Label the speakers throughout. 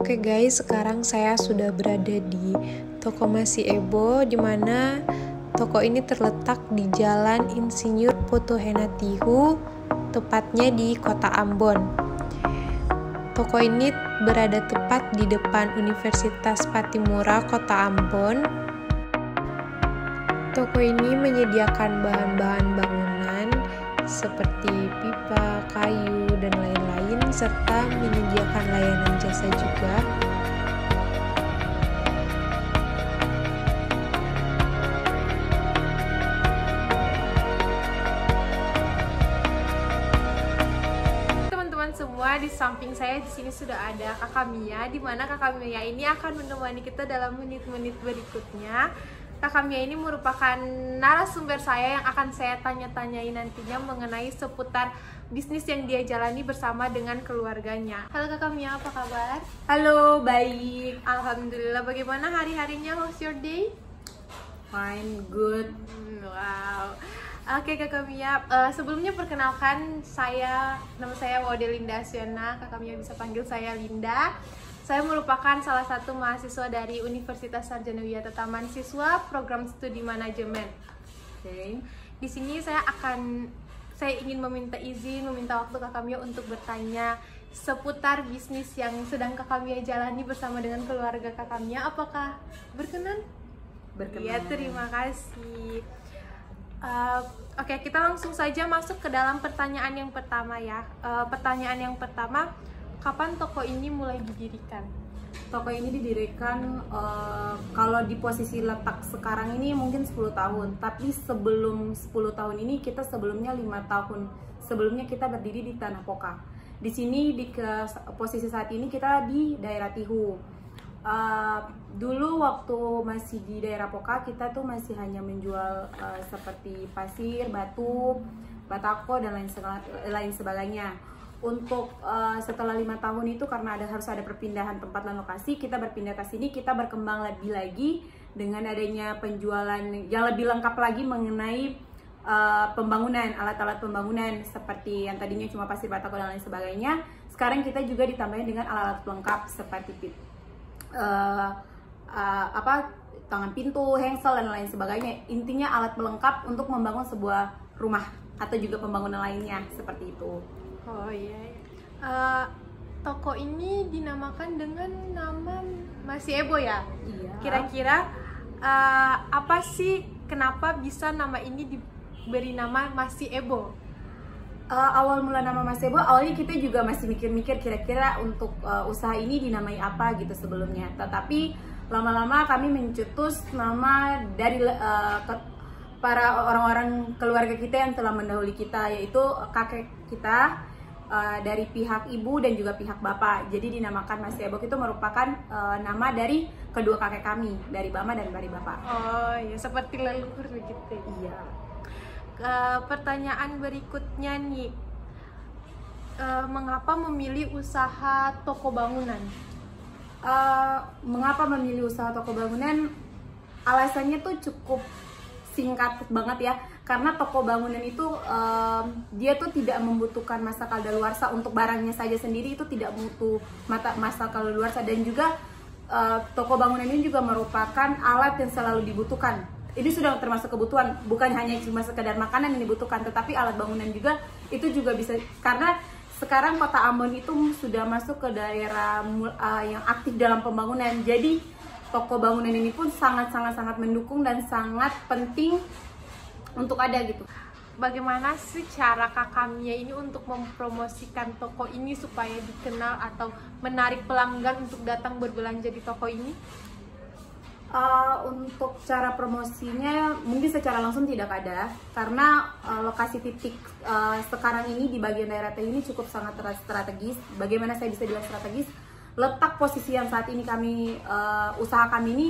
Speaker 1: Oke guys, sekarang saya sudah berada di toko Masih Ebo, di mana toko ini terletak di Jalan Insinyur Putu Henatihu, tepatnya di Kota Ambon. Toko ini berada tepat di depan Universitas Patimura, Kota Ambon. Toko ini menyediakan bahan-bahan bangunan seperti pipa, kayu, dan lain-lain, serta menyediakan layanan jasa juga. Teman-teman semua, di samping saya di sini sudah ada Kakak Mia, di mana Kakak Mia ini akan menemani kita dalam menit-menit berikutnya. Kakak Mia ini merupakan narasumber saya yang akan saya tanya-tanyai nantinya mengenai seputar bisnis yang dia jalani bersama dengan keluarganya. Halo Kakak Mia, apa kabar?
Speaker 2: Halo, baik.
Speaker 1: Alhamdulillah. Bagaimana hari-harinya? How's your day?
Speaker 2: Fine, good.
Speaker 1: Wow. Oke Kakak Mia, sebelumnya perkenalkan nama saya Wodelinda Asyana. Kakak Mia bisa panggil saya Linda. Saya merupakan salah satu mahasiswa dari Universitas Sarjana Wiyata Taman Siswa Program Studi Manajemen.
Speaker 2: Okay.
Speaker 1: Di sini saya ingin meminta waktu Kakak Mia untuk bertanya seputar bisnis yang sedang Kakak Mia jalani bersama dengan keluarga Kakak Mia. Apakah berkenan?
Speaker 2: Berkenan.
Speaker 1: Iya, terima kasih. Oke, kita langsung saja masuk ke dalam pertanyaan yang pertama ya. Pertanyaan yang pertama, kapan toko ini mulai didirikan?
Speaker 2: Toko ini didirikan kalau di posisi letak sekarang ini mungkin 10 tahun. Tapi sebelum 10 tahun ini kita sebelumnya 5 tahun sebelumnya kita berdiri di Tanah Poka. Di sini posisi saat ini kita di daerah Tihu. Dulu waktu masih di daerah Poka kita tuh masih hanya menjual seperti pasir, batu, batako dan lain sebagainya. Untuk setelah 5 tahun itu karena harus ada perpindahan tempat dan lokasi, kita berpindah ke sini, kita berkembang lebih lagi dengan adanya penjualan yang lebih lengkap lagi mengenai pembangunan, alat-alat pembangunan seperti yang tadinya cuma pasir, batako dan lain sebagainya. Sekarang kita juga ditambahkan dengan alat-alat pelengkap seperti tangan pintu, hengsel dan lain sebagainya. Intinya alat pelengkap untuk membangun sebuah rumah atau juga pembangunan lainnya seperti itu.
Speaker 1: Oh iya. Toko ini dinamakan dengan nama Masih Ebo ya?
Speaker 2: Iya.
Speaker 1: Kira-kira apa sih kenapa bisa nama ini diberi nama Masih Ebo?
Speaker 2: Awal mula nama Masih Ebo, awalnya kita juga masih mikir-mikir kira-kira untuk usaha ini dinamai apa gitu sebelumnya. Tetapi lama-lama kami mencetus nama dari para orang-orang keluarga kita yang telah mendahului kita, yaitu kakek kita dari pihak ibu dan juga pihak bapak. Jadi dinamakan Masih Ebo itu merupakan nama dari kedua kakek kami, dari Bama dan dari bapak.
Speaker 1: Oh ya, seperti leluhur begitu.
Speaker 2: Iya.
Speaker 1: Pertanyaan berikutnya nih, mengapa memilih usaha toko bangunan?
Speaker 2: Mengapa memilih usaha toko bangunan? Alasannya tuh cukup singkat banget ya, karena toko bangunan itu dia tuh tidak membutuhkan masa kadaluarsa. Untuk barangnya saja sendiri itu tidak butuh masa kadaluarsa, dan juga toko bangunan ini juga merupakan alat yang selalu dibutuhkan. Ini sudah termasuk kebutuhan, bukan hanya cuma sekedar makanan yang dibutuhkan, tetapi alat bangunan juga itu juga bisa, karena sekarang Kota Ambon itu sudah masuk ke daerah yang aktif dalam pembangunan. Jadi toko bangunan ini pun sangat mendukung dan sangat penting untuk ada gitu.
Speaker 1: Bagaimana sih cara Kakak Mia ini untuk mempromosikan toko ini supaya dikenal atau menarik pelanggan untuk datang berbelanja di toko ini?
Speaker 2: Untuk cara promosinya mungkin secara langsung tidak ada, karena lokasi titik sekarang ini di bagian daerah Teh ini cukup sangat strategis. Bagaimana saya bisa bilang strategis? Letak posisi yang saat ini usaha kami ini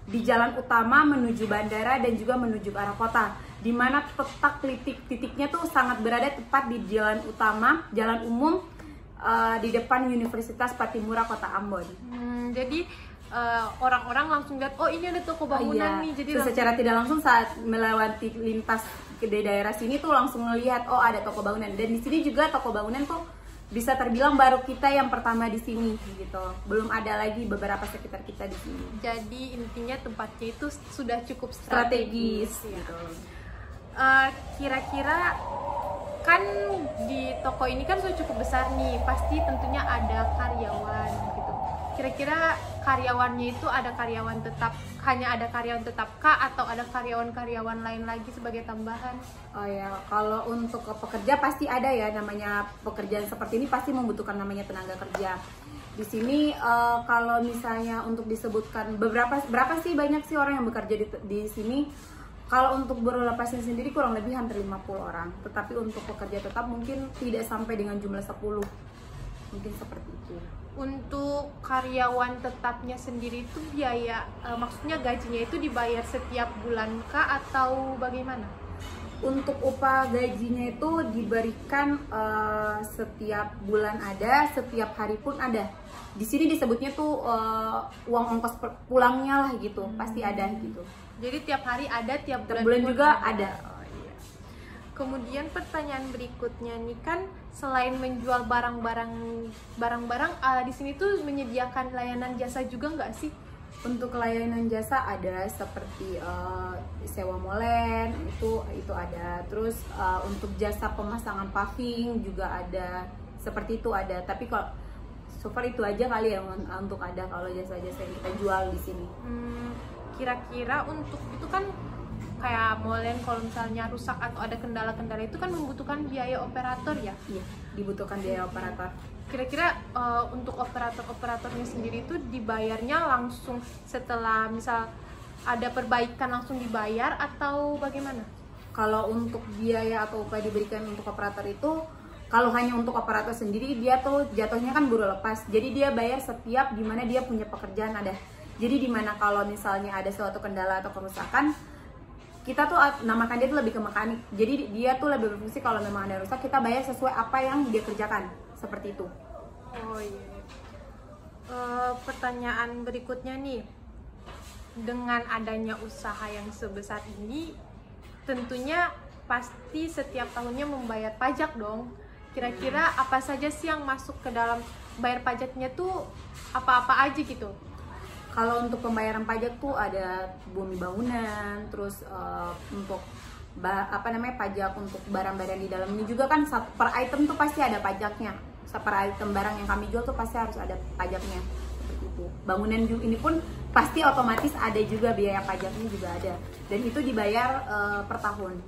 Speaker 2: di jalan utama menuju bandara dan juga menuju ke arah kota, di mana letak titiknya tuh sangat berada tepat di jalan utama, jalan umum di depan Universitas Patimura, Kota Ambon.
Speaker 1: Jadi orang-orang langsung lihat, oh ini ada toko bangunan nih. Jadi
Speaker 2: secara tidak langsung saat melewati lintas ke daerah sini tuh langsung melihat, oh ada toko bangunan. Dan di sini juga toko bangunan tuh bisa terbilang baru kita yang pertama di sini gitu. Belum ada lagi beberapa sekitar kita di sini.
Speaker 1: Jadi intinya tempatnya itu sudah cukup
Speaker 2: Strategis
Speaker 1: ya.
Speaker 2: gitu.
Speaker 1: Kira-kira kan di toko ini kan sudah cukup besar nih, pasti tentunya ada karyawan gitu. Kira-kira karyawannya itu ada karyawan tetap, hanya ada karyawan tetap kah atau ada karyawan-karyawan lain lagi sebagai tambahan?
Speaker 2: Oh ya, kalau untuk pekerja pasti ada ya, namanya pekerjaan seperti ini pasti membutuhkan namanya tenaga kerja. Di sini kalau misalnya untuk disebutkan berapa sih banyak sih orang yang bekerja di sini? Kalau untuk buruh lepasnya sendiri kurang lebih hampir 50 orang. Tetapi untuk pekerja tetap mungkin tidak sampai dengan jumlah 10. Mungkin seperti itu.
Speaker 1: Untuk karyawan tetapnya sendiri itu biaya, maksudnya gajinya itu dibayar setiap bulan kah atau bagaimana?
Speaker 2: Untuk upah gajinya itu diberikan setiap bulan ada, setiap hari pun ada. Di sini disebutnya tuh uang ongkos pulangnya lah gitu, pasti ada gitu.
Speaker 1: Jadi tiap hari ada, tiap
Speaker 2: bulan juga ada.
Speaker 1: Oh, iya. Kemudian pertanyaan berikutnya nih kan, selain menjual barang-barang di sini tuh menyediakan layanan jasa juga nggak sih?
Speaker 2: Untuk layanan jasa ada seperti sewa molen itu ada. Terus untuk jasa pemasangan paving juga ada, seperti itu ada. Tapi kalau so far itu aja kali ya untuk ada kalau jasa-jasa yang kita jual di sini.
Speaker 1: Kira-kira untuk itu kan kayak molen, kalau misalnya rusak atau ada kendala-kendala itu kan membutuhkan biaya operator ya?
Speaker 2: Iya, dibutuhkan biaya operator.
Speaker 1: Kira-kira untuk operatornya sendiri itu dibayarnya langsung setelah misal ada perbaikan langsung dibayar atau bagaimana?
Speaker 2: Kalau untuk biaya atau upah diberikan untuk operator itu, kalau hanya untuk operator sendiri dia tuh jatuhnya kan buruh lepas. Jadi dia bayar setiap dimana dia punya pekerjaan ada. Jadi dimana kalau misalnya ada suatu kendala atau kerusakan, kita tuh namakan dia tuh lebih ke mekanik. Jadi dia tuh lebih berfungsi kalau memang ada rusak, kita bayar sesuai apa yang dia kerjakan. Seperti itu.
Speaker 1: Oh iya. Pertanyaan berikutnya nih, dengan adanya usaha yang sebesar ini, tentunya pasti setiap tahunnya membayar pajak dong. Kira-kira apa saja sih yang masuk ke dalam bayar pajaknya tuh, apa-apa aja gitu?
Speaker 2: Kalau untuk pembayaran pajak tuh ada bumi bangunan, terus untuk pajak untuk barang-barang di dalam ini juga kan per item tuh pasti ada pajaknya. Per item barang yang kami jual tuh pasti harus ada pajaknya, seperti itu. Bangunan ini pun pasti otomatis ada juga biaya pajaknya juga ada, dan itu dibayar per tahun.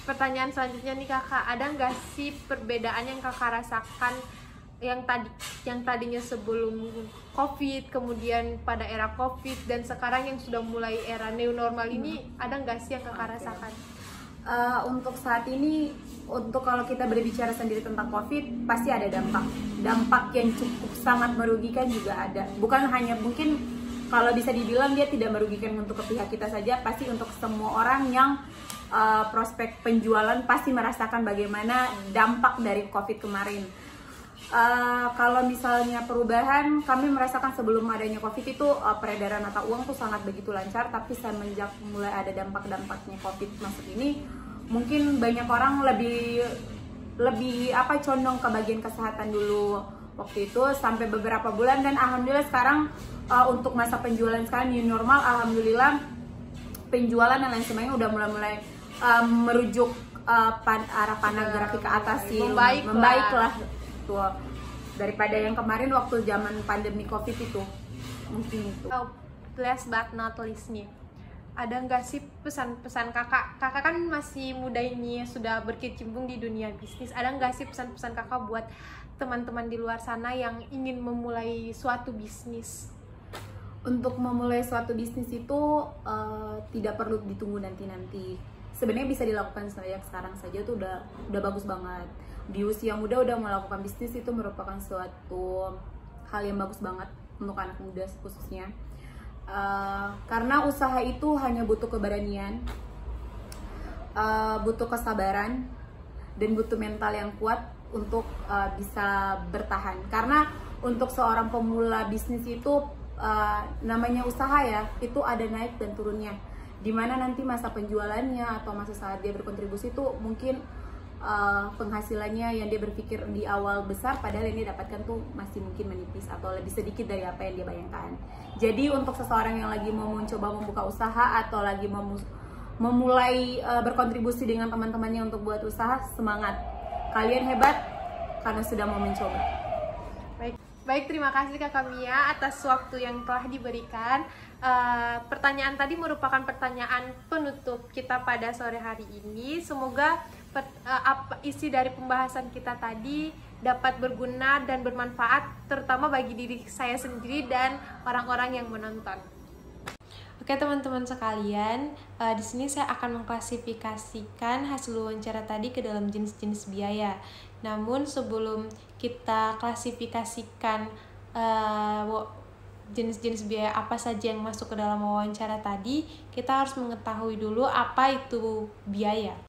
Speaker 1: Pertanyaan selanjutnya nih kakak, ada nggak sih perbedaan yang kakak rasakan yang tadinya sebelum COVID, kemudian pada era COVID, dan sekarang yang sudah mulai era new normal ini, ada nggak sih yang kakak rasakan?
Speaker 2: Untuk saat ini, untuk kalau kita berbicara sendiri tentang COVID, pasti ada dampak yang cukup sangat merugikan juga ada. Bukan hanya mungkin kalau bisa dibilang dia tidak merugikan untuk ke pihak kita saja, pasti untuk semua orang yang prospek penjualan pasti merasakan bagaimana dampak dari COVID kemarin. Kalau misalnya perubahan, kami merasakan sebelum adanya COVID itu peredaran mata uang tuh sangat begitu lancar, tapi semenjak mulai ada dampak-dampaknya COVID masuk ini, mungkin banyak orang lebih condong ke bagian kesehatan dulu waktu itu sampai beberapa bulan, dan alhamdulillah sekarang untuk masa penjualan sekarang new normal, alhamdulillah penjualan dan lain sebagainya udah mulai merujuk arah pandang grafik ke atas sih, membaik lah tuh daripada yang kemarin waktu zaman pandemi COVID itu. Mungkin itu.
Speaker 1: Last but not least nih, ada nggak sih pesan-pesan kakak kan masih muda ini, sudah berkecimpung di dunia bisnis, ada nggak sih pesan-pesan kakak buat teman-teman di luar sana yang ingin memulai suatu bisnis?
Speaker 2: Untuk memulai suatu bisnis itu tidak perlu ditunggu nanti-nanti. Sebenarnya bisa dilakukan sekarang saja tuh udah bagus banget. Di usia muda udah melakukan bisnis itu merupakan suatu hal yang bagus banget untuk anak muda khususnya. Karena usaha itu hanya butuh keberanian, butuh kesabaran, dan butuh mental yang kuat untuk bisa bertahan. Karena untuk seorang pemula bisnis itu namanya usaha ya, itu ada naik dan turunnya. Dimana nanti masa penjualannya atau masa saat dia berkontribusi itu mungkin penghasilannya yang dia berpikir di awal besar, padahal yang dia dapatkan tuh masih mungkin menipis atau lebih sedikit dari apa yang dia bayangkan. Jadi untuk seseorang yang lagi mau mencoba membuka usaha atau lagi memulai berkontribusi dengan teman-temannya untuk buat usaha, semangat, kalian hebat karena sudah mau mencoba.
Speaker 1: Baik, terima kasih Kakak Mia atas waktu yang telah diberikan. Pertanyaan tadi merupakan pertanyaan penutup kita pada sore hari ini. Semoga isi dari pembahasan kita tadi dapat berguna dan bermanfaat, terutama bagi diri saya sendiri dan orang-orang yang menonton. Oke teman-teman sekalian, di sini saya akan mengklasifikasikan hasil wawancara tadi ke dalam jenis-jenis biaya. Namun sebelum kita klasifikasikan jenis-jenis biaya apa saja yang masuk ke dalam wawancara tadi, kita harus mengetahui dulu apa itu biaya.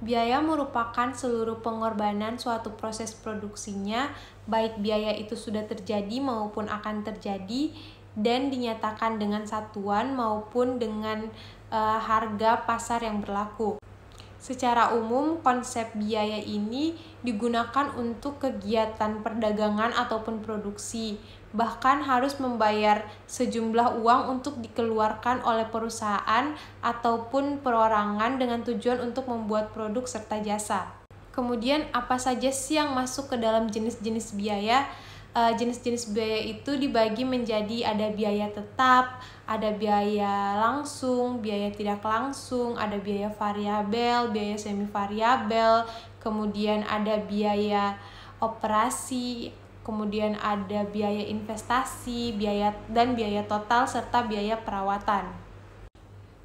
Speaker 1: Biaya merupakan seluruh pengorbanan suatu proses produksinya, baik biaya itu sudah terjadi maupun akan terjadi, dan dinyatakan dengan satuan maupun dengan harga pasar yang berlaku. Secara umum, konsep biaya ini digunakan untuk kegiatan perdagangan ataupun produksi, bahkan harus membayar sejumlah uang untuk dikeluarkan oleh perusahaan ataupun perorangan dengan tujuan untuk membuat produk serta jasa. Kemudian, apa saja sih yang masuk ke dalam jenis-jenis biaya? Jenis-jenis biaya itu dibagi menjadi ada biaya tetap, ada biaya langsung, biaya tidak langsung, ada biaya variabel, biaya semi variabel, kemudian ada biaya operasi, kemudian ada biaya investasi, biaya total serta biaya perawatan.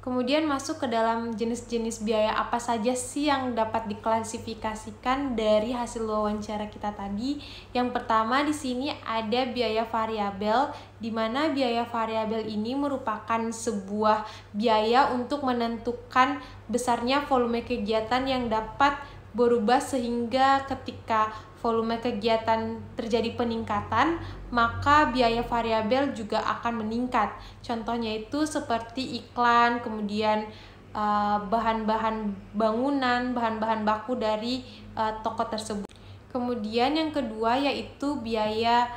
Speaker 1: Kemudian masuk ke dalam jenis-jenis biaya apa saja sih yang dapat diklasifikasikan dari hasil wawancara kita tadi. Yang pertama di sini ada biaya variabel, di mana biaya variabel ini merupakan sebuah biaya untuk menentukan besarnya volume kegiatan yang dapat berubah sehingga ketika volume kegiatan terjadi peningkatan, maka biaya variabel juga akan meningkat. Contohnya itu seperti iklan, kemudian bahan-bahan bangunan, bahan-bahan baku dari toko tersebut. Kemudian yang kedua yaitu biaya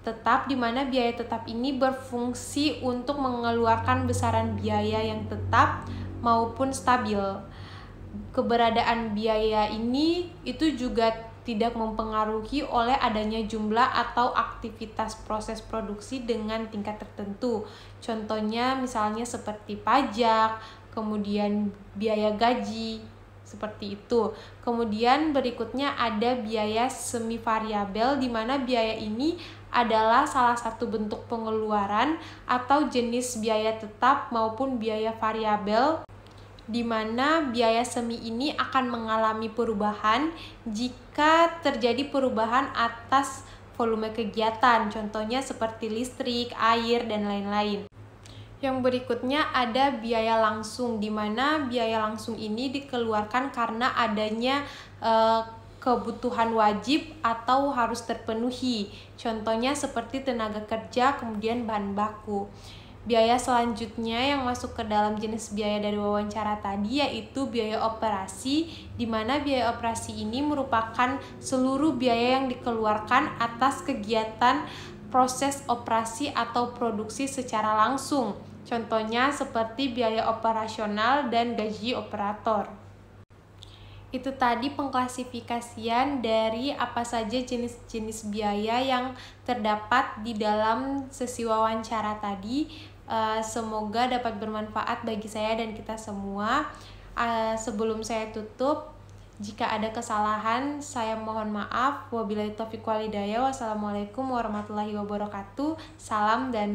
Speaker 1: tetap, di mana biaya tetap ini berfungsi untuk mengeluarkan besaran biaya yang tetap maupun stabil. Keberadaan biaya ini itu juga tidak mempengaruhi oleh adanya jumlah atau aktivitas proses produksi dengan tingkat tertentu. Contohnya misalnya seperti pajak, kemudian biaya gaji, seperti itu. Kemudian berikutnya ada biaya semi variabel, di mana biaya ini adalah salah satu bentuk pengeluaran atau jenis biaya tetap maupun biaya variabel, di mana biaya semi ini akan mengalami perubahan jika terjadi perubahan atas volume kegiatan, contohnya seperti listrik, air, dan lain-lain. Yang berikutnya ada biaya langsung, di mana biaya langsung ini dikeluarkan karena adanya kebutuhan wajib atau harus terpenuhi, contohnya seperti tenaga kerja, kemudian bahan baku. Biaya selanjutnya yang masuk ke dalam jenis biaya dari wawancara tadi yaitu biaya operasi, di mana biaya operasi ini merupakan seluruh biaya yang dikeluarkan atas kegiatan proses operasi atau produksi secara langsung. Contohnya seperti biaya operasional dan gaji operator. Itu tadi pengklasifikasian dari apa saja jenis-jenis biaya yang terdapat di dalam sesi wawancara tadi. Semoga dapat bermanfaat bagi saya dan kita semua. Sebelum saya tutup, jika ada kesalahan saya mohon maaf. Wabillahi taufiq wal hidayah. Wassalamualaikum warahmatullahi wabarakatuh. Salam dan